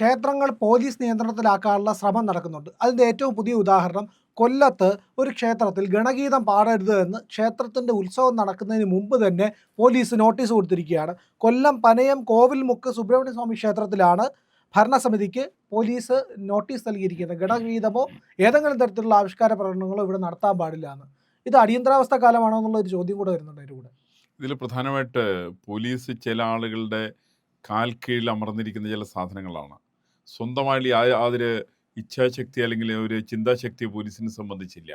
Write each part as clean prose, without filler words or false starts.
ക്ഷേത്രങ്ങൾ പോലീസ് നിയന്ത്രണത്തിലാക്കാനുള്ള ശ്രമം നടക്കുന്നുണ്ട്. അതിൻ്റെ ഏറ്റവും പുതിയ ഉദാഹരണം കൊല്ലത്ത് ഒരു ക്ഷേത്രത്തിൽ ഗണഗീതം പാടരുത് എന്ന് ക്ഷേത്രത്തിൻ്റെ ഉത്സവം നടക്കുന്നതിന് മുമ്പ് തന്നെ പോലീസ് നോട്ടീസ് കൊടുത്തിരിക്കുകയാണ്. കൊല്ലം പനയം കോവിൽമുക്ക് സുബ്രഹ്മണ്യ സ്വാമി ക്ഷേത്രത്തിലാണ് ഭരണസമിതിക്ക് പോലീസ് നോട്ടീസ് നൽകിയിരിക്കുന്നത്. ഗണഗീതമോ ഏതെങ്കിലും തരത്തിലുള്ള ആവിഷ്കാര പ്രകടനങ്ങളോ ഇവിടെ നടത്താൻ പാടില്ല എന്ന്. ഇത് അടിയന്തരാവസ്ഥ കാലമാണോ എന്നുള്ള ഒരു ചോദ്യം കൂടെ വരുന്നുണ്ട് അതിൻ്റെ കൂടെ. ഇതിൽ പ്രധാനമായിട്ട് പോലീസ് ചില ആളുകളുടെ കാൽ കീഴിൽ അമർന്നിരിക്കുന്ന ചില സാധനങ്ങളാണ്. സ്വന്തമായി അതിൽ ഇച്ഛാശക്തി അല്ലെങ്കിൽ ഒരു ചിന്താശക്തി പോലീസിനെ സംബന്ധിച്ചില്ല.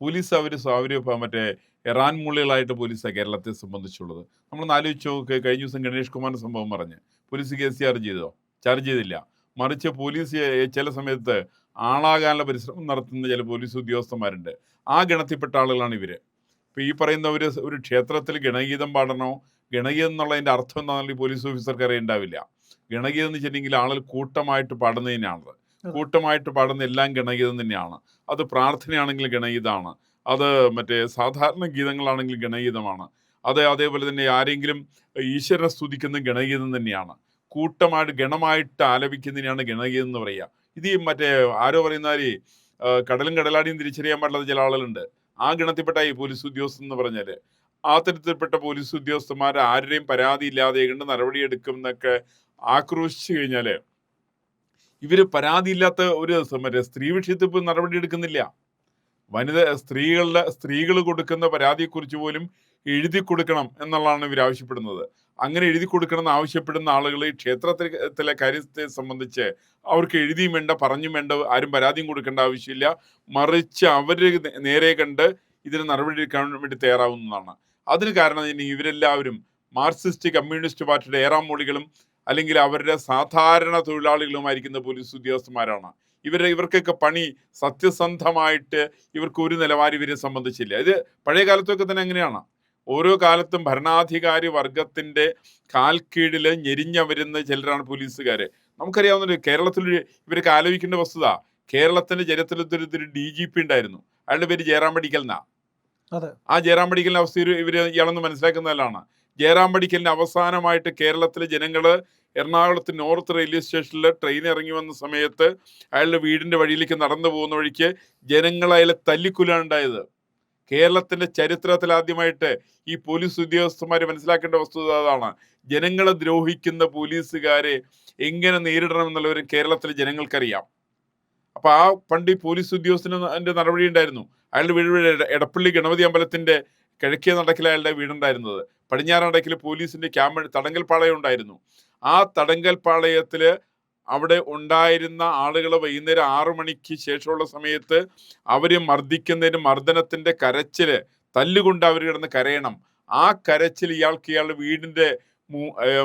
പോലീസ് അവർ മറ്റേ ഇറാൻ മൂളികളായിട്ട് പോലീസാണ് കേരളത്തെ സംബന്ധിച്ചുള്ളത്. നമ്മളൊന്ന് ആലോചിച്ച് നോക്ക്. കഴിഞ്ഞ ദിവസം ഗണേഷ് കുമാറിൻ്റെ സംഭവം പറഞ്ഞ് പോലീസ് കേസ് ചാർജ് ചെയ്തില്ല. മറിച്ച് പോലീസ് ചില സമയത്ത് ആളാകാനുള്ള പരിശ്രമം നടത്തുന്ന ചില പോലീസ് ഉദ്യോഗസ്ഥന്മാരുണ്ട്. ആ ഗണത്തിൽപ്പെട്ട ആളുകളാണ് ഇവർ. ഇപ്പോൾ ഈ പറയുന്ന ഒരു ക്ഷേത്രത്തിൽ ഗണഗീതം പാടണോ, ഗണഗീതം എന്നുള്ളതിൻ്റെ അർത്ഥം എന്താണെന്ന് ഈ പോലീസ് ഓഫീസർക്ക് അറിയുണ്ടാവില്ല. ഗണഗീതം എന്ന് വെച്ചിട്ടുണ്ടെങ്കിൽ ആളുകൾ കൂട്ടമായിട്ട് പാടുന്നതിനാണ്. കൂട്ടമായിട്ട് പാടുന്ന എല്ലാം ഗണഗീതം തന്നെയാണ്. അത് പ്രാർത്ഥനയാണെങ്കിൽ ഗണഗീതമാണ്, അത് മറ്റേ സാധാരണ ഗീതങ്ങളാണെങ്കിൽ ഗണഗീതമാണ്, അതേപോലെ തന്നെ ആരെങ്കിലും ഈശ്വരനെ സ്തുതിക്കുന്ന ഗണഗീതം തന്നെയാണ്. കൂട്ടമായിട്ട് ഗണമായിട്ട് ആലപിക്കുന്നതിനാണ് ഗണഗീതം എന്ന് പറയുക. ഇത് മറ്റേ ആരോ പറയുന്നവര് കടലും കടലാടിയും തിരിച്ചറിയാൻ പാടില്ലാത്ത ചില ആളുകളുണ്ട്. ആ ഗണത്തിൽപ്പെട്ട ഈ പോലീസ് ഉദ്യോഗസ്ഥൻ എന്ന് പറഞ്ഞാൽ ആ തരത്തിൽപ്പെട്ട പോലീസ് ഉദ്യോഗസ്ഥന്മാർ ആരുടെയും പരാതി ഇല്ലാതെ കണ്ട് നടപടിയെടുക്കും എന്നൊക്കെ ആക്രോശിച്ചു കഴിഞ്ഞാൽ ഇവർ പരാതിയില്ലാത്ത ഒരു മറ്റേ സ്ത്രീ വിഷയത്തിൽ ഇപ്പോൾ നടപടി എടുക്കുന്നില്ല. സ്ത്രീകൾ കൊടുക്കുന്ന പരാതിയെക്കുറിച്ച് പോലും എഴുതി കൊടുക്കണം എന്നുള്ളതാണ് ഇവർ ആവശ്യപ്പെടുന്നത്. അങ്ങനെ എഴുതി കൊടുക്കണം എന്ന് ആവശ്യപ്പെടുന്ന ആളുകൾ ഈ ക്ഷേത്രത്തിലെ കാര്യത്തെ സംബന്ധിച്ച് അവർക്ക് എഴുതിയും വേണ്ട, പറഞ്ഞും വേണ്ട, ആരും പരാതിയും കൊടുക്കേണ്ട ആവശ്യമില്ല. മറിച്ച് അവർ നേരെ കണ്ട് ഇതിന് നടപടി എടുക്കാൻ വേണ്ടി തയ്യാറാവുന്നതാണ്. അതിന് കാരണം ഇവരെല്ലാവരും മാർക്സിസ്റ്റ് കമ്മ്യൂണിസ്റ്റ് പാർട്ടിയുടെ ഏറാമൂളികളും അല്ലെങ്കിൽ അവരുടെ സാധാരണ തൊഴിലാളികളുമായിരിക്കുന്ന പോലീസ് ഉദ്യോഗസ്ഥന്മാരാണ്. ഇവർക്കൊക്കെ പണി സത്യസന്ധമായിട്ട് ഇവർക്ക് ഒരു നിലവാരം ഇവരെ സംബന്ധിച്ചില്ല. ഇത് പഴയ കാലത്തൊക്കെ തന്നെ അങ്ങനെയാണ്. ഓരോ കാലത്തും ഭരണാധികാരി വർഗത്തിന്റെ കാൽ കീഴിൽ ഞെരിഞ്ഞ വരുന്ന ചിലരാണ് പോലീസുകാര്. നമുക്കറിയാവുന്ന കേരളത്തിൽ ഇവരൊക്കെ ആലോചിക്കേണ്ട വസ്തുത, കേരളത്തിന്റെ ചരിത്രത്തിൽ ഒരു DGP ഉണ്ടായിരുന്നു. അയാളുടെ പേര് ജയറാം പടിക്കൽ എന്നാ. ആ ജയറാം പടിക്കലിന്റെ അവസ്ഥ ഇയാളൊന്ന് മനസ്സിലാക്കുന്നതിലാണ്. ജയറാം പടിക്കലിന്റെ അവസാനമായിട്ട് കേരളത്തിലെ ജനങ്ങള് എറണാകുളത്ത് നോർത്ത് റെയിൽവേ സ്റ്റേഷനിൽ ട്രെയിൻ ഇറങ്ങി വന്ന സമയത്ത് അയാളുടെ വീടിന്റെ വഴിയിലേക്ക് നടന്നു പോകുന്ന വഴിക്ക് ജനങ്ങൾ അയാളെ തല്ലിക്കൊല്ലാണ് ഉണ്ടായത്. കേരളത്തിന്റെ ചരിത്രത്തിൽ ആദ്യമായിട്ട് ഈ പോലീസ് ഉദ്യോഗസ്ഥന്മാർ മനസ്സിലാക്കേണ്ട വസ്തുത അതാണ്. ജനങ്ങളെ ദ്രോഹിക്കുന്ന പോലീസുകാരെ എങ്ങനെ നേരിടണം എന്നുള്ളവരും കേരളത്തിലെ ജനങ്ങൾക്കറിയാം. അപ്പൊ ആ പണ്ട് ഈ പോലീസ് ഉദ്യോഗസ്ഥന്റെ നടപടി ഉണ്ടായിരുന്നു. അയാളുടെ വീട് എടപ്പള്ളി ഗണപതി അമ്പലത്തിന്റെ കിഴക്കേ നടക്കിൽ അയാളുടെ വീടുണ്ടായിരുന്നത്. പടിഞ്ഞാറ് നടക്കിൽ പോലീസിന്റെ ക്യാമ്പ് തടങ്കൽപ്പാളയം ഉണ്ടായിരുന്നു. ആ തടങ്കൽപ്പാളയത്തില് അവിടെ ഉണ്ടായിരുന്ന ആളുകൾ വൈകുന്നേരം 6 മണിക്ക് ശേഷമുള്ള സമയത്ത് അവര് മർദ്ദിക്കുന്നതിന് മർദ്ദനത്തിന്റെ കരച്ചില്, തല്ലുകൊണ്ട് അവർ കിടന്ന് കരയണം. ആ കരച്ചിൽ ഇയാളുടെ വീടിന്റെ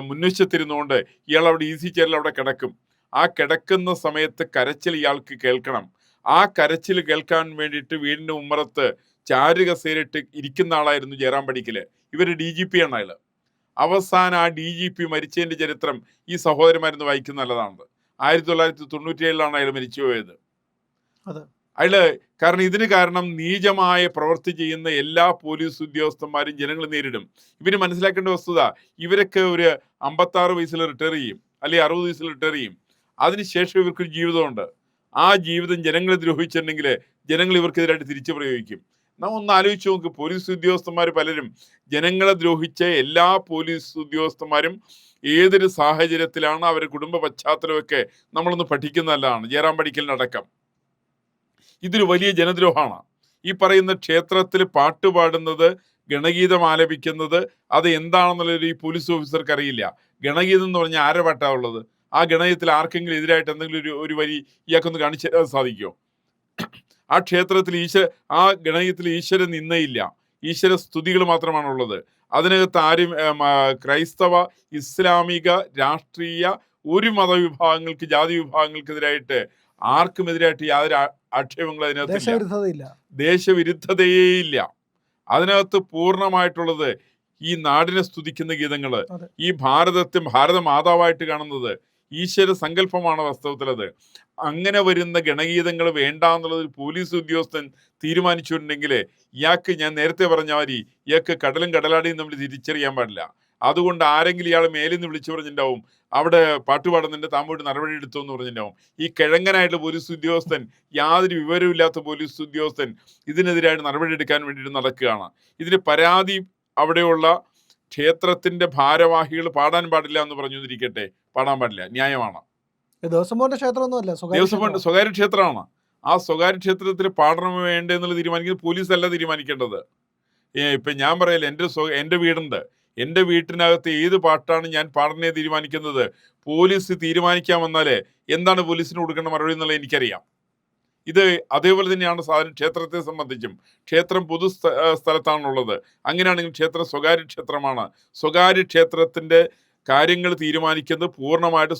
മുൻവശത്തിരുന്നുകൊണ്ട് ഇയാൾ അവിടെ ഈസി ചെയറിൽ അവിടെ കിടക്കും. ആ കിടക്കുന്ന സമയത്ത് കരച്ചിൽ ഇയാൾക്ക് കേൾക്കണം. ആ കരച്ചിൽ കേൾക്കാൻ വേണ്ടിയിട്ട് വീടിന്റെ ഉമ്മറത്ത് ചാരുകസേരയിട്ട് ഇരിക്കുന്ന ആളായിരുന്നു ജയറാം പടിക്കല്. ഇവര് DGP ആണ് അയാള്. അവസാനം ആ DGP മരിച്ചതിന്റെ ചരിത്രം ഈ സഹോദരന്മാരെന്ന് വായിക്കുന്ന നല്ലതാണ്. 1997 അയാൾ മരിച്ചു പോയത്. കാരണം ഇതിന് കാരണം നീചമായ പ്രവൃത്തി ചെയ്യുന്ന എല്ലാ പോലീസ് ഉദ്യോഗസ്ഥന്മാരും ജനങ്ങൾ നേരിടും. ഇവര് മനസ്സിലാക്കേണ്ട വസ്തുത, ഇവരൊക്കെ ഒരു 56 വയസ്സിൽ റിട്ടയർ ചെയ്യും, അല്ലെങ്കിൽ 60 വയസ്സിൽ റിട്ടയർ ചെയ്യും. അതിനുശേഷം ഇവർക്കൊരു ജീവിതമുണ്ട്. ആ ജീവിതം ജനങ്ങളെ ദ്രോഹിച്ചിട്ടുണ്ടെങ്കിൽ ജനങ്ങൾ ഇവർക്കെതിരായിട്ട് തിരിച്ചു പ്രയോഗിക്കും. നാം ഒന്ന് ആലോചിച്ച് നോക്ക്. പോലീസ് ഉദ്യോഗസ്ഥന്മാർ പലരും ജനങ്ങളെ ദ്രോഹിച്ച എല്ലാ പോലീസ് ഉദ്യോഗസ്ഥന്മാരും ഏതൊരു സാഹചര്യത്തിലാണ് അവരുടെ കുടുംബ പശ്ചാത്തലമൊക്കെ നമ്മളൊന്ന് പഠിക്കുന്നതല്ലാണ്. ജയറാം പടിക്കലിനടക്കം ഇതൊരു വലിയ ജനദ്രോഹമാണ്. ഈ പറയുന്ന ക്ഷേത്രത്തിൽ പാട്ടുപാടുന്നത്, ഗണഗീതം ആലപിക്കുന്നത്, അത് എന്താണെന്നുള്ളത് ഈ പോലീസ് ഓഫീസർക്ക് അറിയില്ല. ഗണഗീതം എന്ന് പറഞ്ഞാൽ ആരെ പാട്ടാവുള്ളത്? ആ ഗണഗീതത്തിൽ ആർക്കെങ്കിലും എതിരായിട്ട് എന്തെങ്കിലും ഒരു വരി ഇയാൾക്കൊന്ന് കാണിച്ചു തരാൻ സാധിക്കുമോ? ആ ക്ഷേത്രത്തിൽ ആ ഗണഗീതത്തിൽ ഈശ്വര നിന്നയില്ല, ഈശ്വര സ്തുതികൾ മാത്രമാണുള്ളത്. അതിനകത്ത് ആരും ക്രൈസ്തവ, ഇസ്ലാമിക, രാഷ്ട്രീയ ഒരു മതവിഭാഗങ്ങൾക്ക്, ജാതി വിഭാഗങ്ങൾക്കെതിരായിട്ട് ആർക്കുമെതിരായിട്ട് യാതൊരു ആക്ഷേപങ്ങളും അതിനകത്ത് ദേശവിരുദ്ധതയേ ഇല്ല. അതിനകത്ത് പൂർണ്ണമായിട്ടുള്ളത് ഈ നാടിനെ സ്തുതിക്കുന്ന ഗീതങ്ങള്, ഈ ഭാരത മാതാവായിട്ട് കാണുന്നത് ഈശ്വര സങ്കല്പമാണ് വാസ്തവത്തിലത്. അങ്ങനെ വരുന്ന ഗണഗീതങ്ങൾ വേണ്ട എന്നുള്ളത് പോലീസ് ഉദ്യോഗസ്ഥൻ തീരുമാനിച്ചിട്ടുണ്ടെങ്കിൽ ഇയാൾക്ക്, ഞാൻ നേരത്തെ പറഞ്ഞ മാതിരി, ഇയാൾക്ക് കടലും കടലാടിയും നമ്മൾ തിരിച്ചറിയാൻ പാടില്ല. അതുകൊണ്ട് ആരെങ്കിലും ഇയാൾ മേലിൽ നിന്ന് വിളിച്ചു പറഞ്ഞിട്ടുണ്ടാവും, അവിടെ പാട്ട് പാടുന്നുണ്ട്, താൻ പോയിട്ട് നടപടി എടുത്തു എന്ന് പറഞ്ഞിട്ടുണ്ടാവും. ഈ കിഴങ്ങനായിട്ടുള്ള പോലീസ് ഉദ്യോഗസ്ഥൻ, യാതൊരു വിവരമില്ലാത്ത പോലീസ് ഉദ്യോഗസ്ഥൻ ഇതിനെതിരായിട്ട് നടപടി എടുക്കാൻ വേണ്ടിയിട്ട് നടക്കുകയാണ്. ഇതിന് പരാതി അവിടെയുള്ള ക്ഷേത്രത്തിന്റെ ഭാരവാഹികൾ പാടാൻ പാടില്ല എന്ന് പറഞ്ഞിരിക്കട്ടെ, പാടാൻ പാടില്ല, ന്യായമാണ്. ദേവസ്വം ബോർഡിന്റെ ക്ഷേത്രമൊന്നുമല്ല, ദേവസ്വം ബോർഡ് സ്വകാര്യ ക്ഷേത്രമാണ്. ആ സ്വകാര്യ ക്ഷേത്രത്തിൽ പാടണമോ വേണ്ടേ എന്നുള്ളത് തീരുമാനിക്കുന്നത് പോലീസല്ല തീരുമാനിക്കേണ്ടത്. ഇപ്പം ഞാൻ പറയില്ല, എൻ്റെ വീടുണ്ട്, എൻ്റെ വീട്ടിനകത്ത് ഏത് പാട്ടാണ് ഞാൻ പാടണേ തീരുമാനിക്കുന്നത് പോലീസ് തീരുമാനിക്കാൻ വന്നാലേ എന്താണ് പോലീസിന് കൊടുക്കേണ്ട മറുപടി എന്നുള്ളത് എനിക്കറിയാം. ഇത് അതേപോലെ തന്നെയാണ് സാധാരണ ക്ഷേത്രത്തെ സംബന്ധിച്ചും. ക്ഷേത്രം പൊതു സ്ഥലത്താണുള്ളത്. അങ്ങനെയാണെങ്കിൽ ക്ഷേത്രം സ്വകാര്യ ക്ഷേത്രമാണ്. സ്വകാര്യ ക്ഷേത്രത്തിന്റെ കാര്യങ്ങൾ തീരുമാനിക്കുന്നത് പൂർണ്ണമായിട്ട്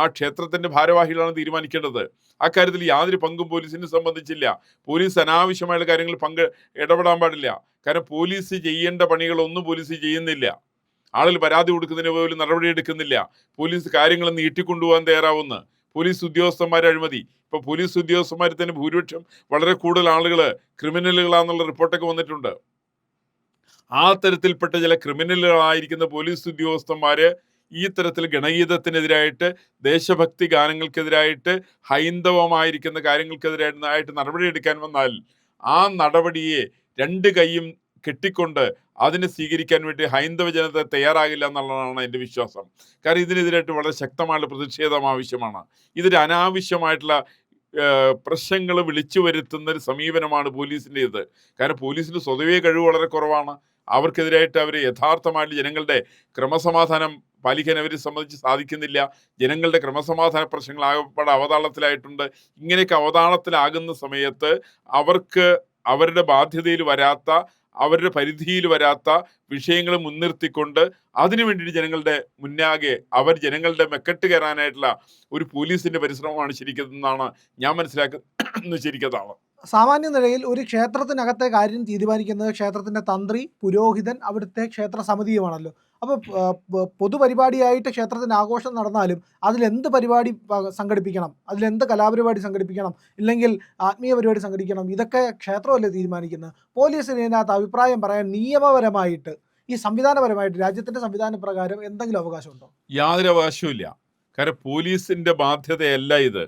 ആ ക്ഷേത്രത്തിന്റെ ഭാരവാഹികളാണ് തീരുമാനിക്കേണ്ടത്. അക്കാര്യത്തിൽ യാതൊരു പങ്കും പോലീസിനെ സംബന്ധിച്ചില്ല. പോലീസ് അനാവശ്യമായുള്ള കാര്യങ്ങൾ ഇടപെടാൻ പാടില്ല. കാരണം പോലീസ് ചെയ്യേണ്ട പണികളൊന്നും പോലീസ് ചെയ്യുന്നില്ല. ആളുകൾ പരാതി കൊടുക്കുന്നതിന് പോലും നടപടിയെടുക്കുന്നില്ല. പോലീസ് കാര്യങ്ങൾ നീട്ടിക്കൊണ്ടുപോകാൻ തയ്യാറാവുന്നു. പോലീസ് ഉദ്യോഗസ്ഥന്മാരെ അഴിമതി. ഇപ്പൊ പോലീസ് ഉദ്യോഗസ്ഥന്മാരിൽ തന്നെ ഭൂരിപക്ഷം വളരെ കൂടുതൽ ആളുകൾ ക്രിമിനലുകളാന്നുള്ള റിപ്പോർട്ടൊക്കെ വന്നിട്ടുണ്ട്. ആ തരത്തിൽപ്പെട്ട ചില ക്രിമിനലുകളായിരിക്കുന്ന പോലീസ് ഉദ്യോഗസ്ഥന്മാര് ഈ തരത്തിൽ ഗണഗീതത്തിനെതിരായിട്ട്, ദേശഭക്തി ഗാനങ്ങൾക്കെതിരായിട്ട്, ഹൈന്ദവമായിരിക്കുന്ന കാര്യങ്ങൾക്കെതിരായിട്ട് നടപടിയെടുക്കാൻ വന്നാൽ ആ നടപടിയെ രണ്ട് കൈയും കെട്ടിക്കൊണ്ട് അതിനെ സ്വീകരിക്കാൻ വേണ്ടി ഹൈന്ദവ ജനത തയ്യാറാകില്ല എന്നുള്ളതാണ് എൻ്റെ വിശ്വാസം. കാരണം ഇതിനെതിരായിട്ട് വളരെ ശക്തമായിട്ടുള്ള പ്രതിഷേധം ആവശ്യമാണ്. ഇതൊരു അനാവശ്യമായിട്ടുള്ള പ്രശ്നങ്ങൾ വിളിച്ചു വരുത്തുന്ന ഒരു സമീപനമാണ് പോലീസിൻ്റെത്. കാരണം പോലീസിന് സ്വതവേ കഴിവ് വളരെ കുറവാണ്. അവർക്കെതിരായിട്ട് അവർ യഥാർത്ഥമായിട്ട് ജനങ്ങളുടെ ക്രമസമാധാനം പാലിക്കാൻ അവരെ സംബന്ധിച്ച് സാധിക്കുന്നില്ല. ജനങ്ങളുടെ ക്രമസമാധാന പ്രശ്നങ്ങൾ ആകപ്പാടെ അവതാളത്തിലായിട്ടുണ്ട്. ഇങ്ങനെയൊക്കെ അവതാളത്തിലാകുന്ന സമയത്ത് അവർക്ക് അവരുടെ ബാധ്യതയിൽ വരാത്ത, അവരുടെ പരിധിയിൽ വരാത്ത വിഷയങ്ങൾ മുൻനിർത്തിക്കൊണ്ട് അതിനു വേണ്ടിയിട്ട് ജനങ്ങളുടെ മുന്നാകെ ജനങ്ങളുടെ മെക്കെട്ട് കയറാനായിട്ടുള്ള ഒരു പോലീസിന്റെ പരിശ്രമമാണ് ശരിക്കെന്നാണ് ഞാൻ മനസ്സിലാക്കുന്നത്. ശരിക്കതാണ്. സാമാന്യ നിലയിൽ ഒരു ക്ഷേത്രത്തിനകത്തെ കാര്യം തീരുമാനിക്കുന്നത് ക്ഷേത്രത്തിന്റെ തന്ത്രി, പുരോഹിതൻ, അവിടുത്തെ ക്ഷേത്ര സമിതിയുമാണല്ലോ. അപ്പോൾ പൊതുപരിപാടിയായിട്ട് ക്ഷേത്രത്തിന് ആഘോഷം നടന്നാലും അതിലെന്ത് പരിപാടി സംഘടിപ്പിക്കണം, അതിലെന്ത് കലാപരിപാടി സംഘടിപ്പിക്കണം, ഇല്ലെങ്കിൽ ആത്മീയ പരിപാടി സംഘടിപ്പിക്കണം, ഇതൊക്കെ ക്ഷേത്രമല്ലേ തീരുമാനിക്കുന്നത്. പോലീസിന് ഇതിനകത്ത് അഭിപ്രായം പറയാൻ നിയമപരമായിട്ട്, ഈ സംവിധാനപരമായിട്ട്, രാജ്യത്തിന്റെ സംവിധാന പ്രകാരം എന്തെങ്കിലും അവകാശമുണ്ടോ? യാതൊരു അവകാശവും ഇല്ല. കാരണം പോലീസിന്റെ ബാധ്യതയല്ല ഇത്.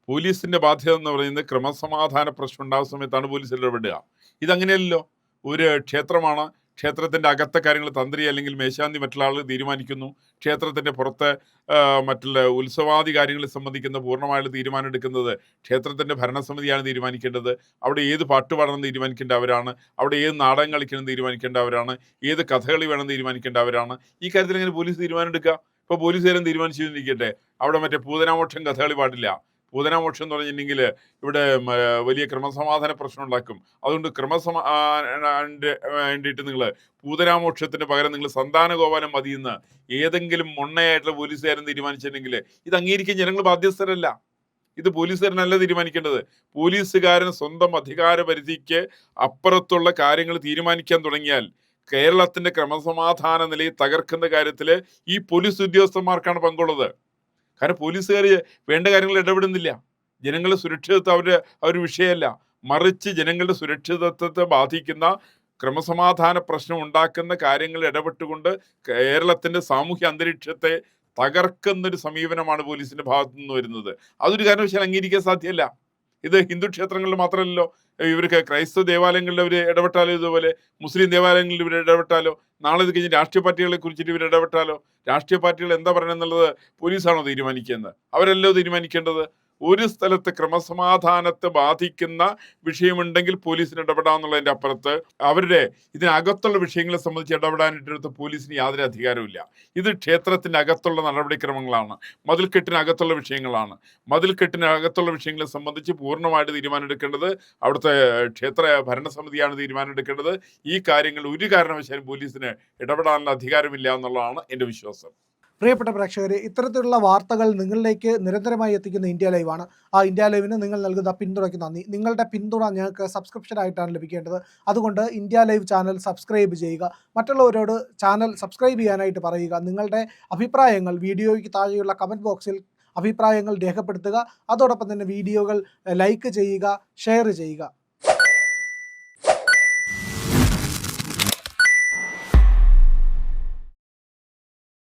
പോലീസിന്റെ ബാധ്യത എന്ന് പറയുന്നത് ക്രമസമാധാന പ്രശ്നം ഉണ്ടാകുന്ന സമയത്താണ് പോലീസ് ഇടപെടുക. ഇതങ്ങനെയല്ലോ. ഒരു ക്ഷേത്രമാണ്, ക്ഷേത്രത്തിന്റെ അകത്തെ കാര്യങ്ങൾ തന്ത്രി അല്ലെങ്കിൽ മേശാന്തി മറ്റുള്ള ആളുകൾ തീരുമാനിക്കുന്നു. ക്ഷേത്രത്തിന്റെ പുറത്തെ മറ്റുള്ള ഉത്സവാദി കാര്യങ്ങളെ സംബന്ധിക്കുന്ന പൂർണ്ണമായിട്ട് തീരുമാനം എടുക്കുന്നത് ക്ഷേത്രത്തിന്റെ ഭരണസമിതിയാണ് തീരുമാനിക്കേണ്ടത്. അവിടെ ഏത് പാട്ട് പാടണം തീരുമാനിക്കേണ്ട അവരാണ്. അവിടെ ഏത് നാടകം കളിക്കണം തീരുമാനിക്കേണ്ട അവരാണ്. ഏത് കഥകളി വേണം തീരുമാനിക്കേണ്ട അവരാണ്. ഈ കാര്യത്തിൽ എങ്ങനെ പോലീസ് തീരുമാനം എടുക്കുക? ഇപ്പൊ പോലീസുകാരൻ തീരുമാനിച്ചിരിക്കട്ടെ, അവിടെ മറ്റേ പൂതനാമോക്ഷം കഥകളി പാടില്ല. പൂതനാമോക്ഷം എന്ന് പറഞ്ഞിട്ടുണ്ടെങ്കിൽ ഇവിടെ വലിയ ക്രമസമാധാന പ്രശ്നം ഉണ്ടാക്കും. അതുകൊണ്ട് വേണ്ടിയിട്ട് നിങ്ങൾ പൂതനാമോക്ഷത്തിന് പകരം നിങ്ങൾ സന്താനഗോപാലം മതിയെന്ന് ഏതെങ്കിലും മൊണ്ണയായിട്ടുള്ള പോലീസുകാരൻ തീരുമാനിച്ചിട്ടുണ്ടെങ്കിൽ ഇത് അംഗീകരിക്കാൻ ജനങ്ങൾ ബാധ്യസ്ഥരല്ല. ഇത് പോലീസുകാരനല്ല തീരുമാനിക്കേണ്ടത്. പോലീസുകാരൻ സ്വന്തം അധികാര പരിധിക്ക് അപ്പുറത്തുള്ള കാര്യങ്ങൾ തീരുമാനിക്കാൻ തുടങ്ങിയാൽ കേരളത്തിന്റെ ക്രമസമാധാന നിലയെ തകർക്കുന്ന കാര്യത്തിൽ ഈ പോലീസ് ഉദ്യോഗസ്ഥന്മാർക്കാണ് പങ്കുള്ളത്. കാരണം പോലീസുകാർ വേണ്ട കാര്യങ്ങൾ ഇടപെടുന്നില്ല. ജനങ്ങളുടെ സുരക്ഷിതത്വം അവരുടെ വിഷയമല്ല. മറിച്ച് ജനങ്ങളുടെ സുരക്ഷിതത്വത്തെ ബാധിക്കുന്ന ക്രമസമാധാന പ്രശ്നം ഉണ്ടാക്കുന്ന കാര്യങ്ങൾ ഇടപെട്ടുകൊണ്ട് കേരളത്തിന്റെ സാമൂഹ്യ അന്തരീക്ഷത്തെ തകർക്കുന്നൊരു സമീപനമാണ് പോലീസിന്റെ ഭാഗത്തു നിന്ന് വരുന്നത്. അതൊരു കാരണവശാലും അംഗീകരിക്കാൻ സാധ്യമല്ല. ഇത് ഹിന്ദു ക്ഷേത്രങ്ങളിൽ മാത്രമല്ലല്ലോ, ഇവർക്ക് ക്രൈസ്തവ ദേവാലയങ്ങളിൽ അവർ ഇടപെട്ടാലോ, ഇതുപോലെ മുസ്ലിം ദേവാലയങ്ങളിൽ ഇവർ ഇടപെട്ടാലോ, നാളെ ഇത് കഴിഞ്ഞ് രാഷ്ട്രീയ പാർട്ടികളെ കുറിച്ചിട്ട് ഇവർ ഇടപെട്ടാലോ, രാഷ്ട്രീയ പാർട്ടികൾ എന്താ പറയണമെന്നുള്ളത് പോലീസാണോ തീരുമാനിക്കുന്നത്? അവരല്ലോ തീരുമാനിക്കേണ്ടത്. ഒരു സ്ഥലത്ത് ക്രമസമാധാനത്തെ ബാധിക്കുന്ന വിഷയമുണ്ടെങ്കിൽ പോലീസിന് ഇടപെടാന്നുള്ളതിന്റെ അപ്പുറത്ത് അവരുടെ ഇതിനകത്തുള്ള വിഷയങ്ങളെ സംബന്ധിച്ച് ഇടപെടാനായിട്ട് പോലീസിന് യാതൊരു അധികാരമില്ല. ഇത് ക്ഷേത്രത്തിന്റെ അകത്തുള്ള നടപടിക്രമങ്ങളാണ്, മതിൽക്കെട്ടിനകത്തുള്ള വിഷയങ്ങളാണ്. മതിൽക്കെട്ടിനകത്തുള്ള വിഷയങ്ങളെ സംബന്ധിച്ച് പൂർണ്ണമായിട്ട് തീരുമാനമെടുക്കേണ്ടത് അവിടുത്തെ ക്ഷേത്ര ഭരണസമിതിയാണ് തീരുമാനമെടുക്കേണ്ടത്. ഈ കാര്യങ്ങൾ ഒരു കാരണവശാലും പോലീസിന് ഇടപെടാനുള്ള അധികാരമില്ല എന്നുള്ളതാണ് എൻ്റെ വിശ്വാസം. പ്രിയപ്പെട്ട പ്രേക്ഷകരെ, ഇത്തരത്തിലുള്ള വാർത്തകൾ നിങ്ങളിലേക്ക് നിരന്തരമായി എത്തിക്കുന്ന ഇന്ത്യ ലൈവാണ്. ആ ഇന്ത്യ ലൈവിന് നിങ്ങൾ നൽകുന്ന പിന്തുണയ്ക്ക് നന്ദി. നിങ്ങളുടെ പിന്തുണ ഞങ്ങൾക്ക് സബ്സ്ക്രിപ്ഷൻ ആയിട്ടാണ് ലഭിക്കേണ്ടത്. അതുകൊണ്ട് ഇന്ത്യ ലൈവ് ചാനൽ സബ്സ്ക്രൈബ് ചെയ്യുക. മറ്റുള്ളവരോട് ചാനൽ സബ്സ്ക്രൈബ് ചെയ്യാനായിട്ട് പറയുക. നിങ്ങളുടെ അഭിപ്രായങ്ങൾ വീഡിയോയ്ക്ക് താഴെയുള്ള കമൻറ്റ് ബോക്സിൽ അഭിപ്രായങ്ങൾ രേഖപ്പെടുത്തുക. അതോടൊപ്പം തന്നെ വീഡിയോകൾ ലൈക്ക് ചെയ്യുക, ഷെയർ ചെയ്യുക.